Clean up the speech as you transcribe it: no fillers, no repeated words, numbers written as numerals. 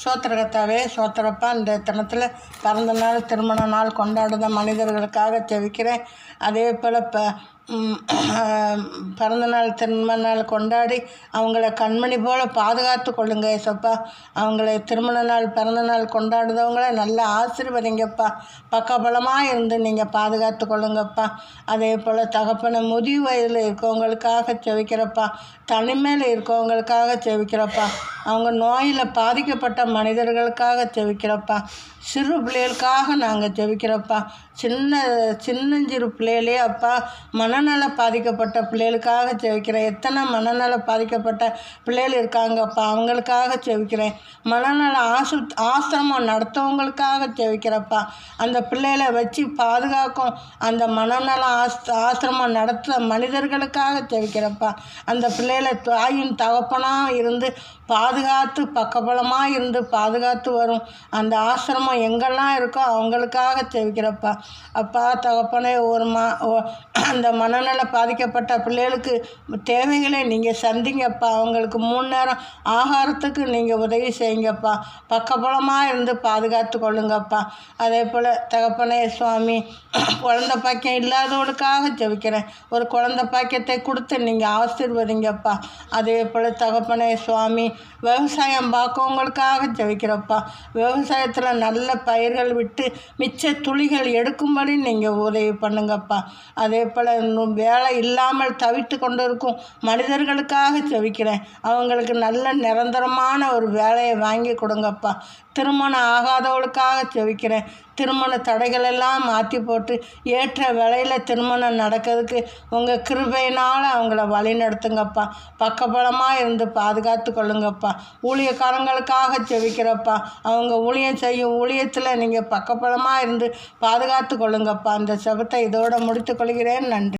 சோத்திரகத்தாவே சோத்திரப்பா, இந்த தினத்தில் பிறந்த நாள் திருமண நாள் கொண்டாடுற மனிதர்களுக்காக ஜெபிக்கிறேன். அதே போல் பிறந்தநாள் திருமண நாள் கொண்டாடி அவங்கள கண்மணி போல் பாதுகாத்து கொள்ளுங்க ஏசப்பா. அவங்கள திருமண நாள் பிறந்த நாள் கொண்டாடுறவங்கள நல்லா ஆசீர்வதிங்கப்பா. பக்கபலமாக இருந்து நீங்கள் பாதுகாத்து கொள்ளுங்கப்பா. அதே போல் தகப்பனை முதிய வயதில் இருக்கவங்களுக்காக ஜெபிக்கிறப்பா. தனிமையில் இருக்கவங்களுக்காக ஜெபிக்கிறப்பா. அவங்க நோயில் பாதிக்கப்பட்ட மனிதர்களுக்காக ஜெபிக்கிறப்பா. சிறு பிள்ளைகளுக்காக நாங்கள் ஜெபிக்கிறப்பா. சின்னஞ்சிறு பிள்ளைகளே அப்பா, மனநல பாதிக்கப்பட்ட பிள்ளைகளுக்காக ஜெபிக்கிறேன். எத்தனை மனநல பாதிக்கப்பட்ட பிள்ளைகள் இருக்காங்கப்பா, அவங்களுக்காக ஜெபிக்கிறேன். மனநல ஆசிரமம் நடத்தவங்களுக்காக ஜெபிக்கிறப்பா. அந்த பிள்ளைகளை வச்சு பாதுகாக்கும் அந்த மனநல ஆசிரமம் நடத்த மனிதர்களுக்காக ஜெபிக்கிறப்பா. அந்த பிள்ளைகளை தாயின் தகப்பனாக இருந்து பாதுகாத்து பக்கபலமாக இருந்து பாதுகாத்து வரும் அந்த ஆசிரமம் எங்கெல்லாம் இருக்கோ அவங்களுக்காக ஜெபிக்கிறப்பா. அப்பா தகப்பனே, அந்த மனநல பாதிக்கப்பட்ட பிள்ளைகளுக்கு தேவைகளை நீங்கள் சந்திங்கப்பா. அவங்களுக்கு 3 நேரம் ஆகாரத்துக்கு நீங்கள் உதவி செய்யுங்கப்பா. பக்கபலமாக இருந்து பாதுகாத்து கொள்ளுங்கப்பா. அதே போல் தகப்பனே சுவாமி, குழந்த பாக்கியம் இல்லாதவங்களுக்காக ஜெபிக்கிறேன். ஒரு குழந்த பாக்கியத்தை கொடுத்து நீங்கள் ஆசீர்வதிங்கப்பா. அதே போல் தகப்பனே சுவாமி, விவசாயம் பார்க்கவங்களுக்காக ஜெபிக்கிறப்பா. விவசாயத்தில் நல்ல பயிர்கள் விட்டு மிச்ச துளிகள் எடுக்கும்படி நீங்கள் உதவி பண்ணுங்கப்பா. அதே போல் வேலை இல்லாமல் தவித்து கொண்டு இருக்கும் மனிதர்களுக்காக ஜெபிக்கிறேன். அவங்களுக்கு நல்ல நிரந்தரமான ஒரு வேலையை வாங்கி கொடுங்கப்பா. திருமணம் ஆகாதவளுக்காக ஜெபிக்கிறேன். திருமண தடைகளெல்லாம் மாற்றி போட்டு ஏற்ற வேலையில் திருமணம் நடக்கிறதுக்கு உங்கள் கிருபையினால் அவங்கள வழி நடத்துங்கப்பா. பக்கபலமாக இருந்து பாதுகாத்து கொள்ளுங்கப்பா. ஊழியக்காரங்களுக்காக ஜெபிக்கிறப்பா. அவங்க ஊழியம் செய்யும் ஊழியத்தில் நீங்கள் பக்கபலமாக இருந்து பாதுகாத்து கொள்ளுங்கப்பா. அந்த ஜெபத்தை இதோடு முடித்து கொள்கிறேன். நன்றி.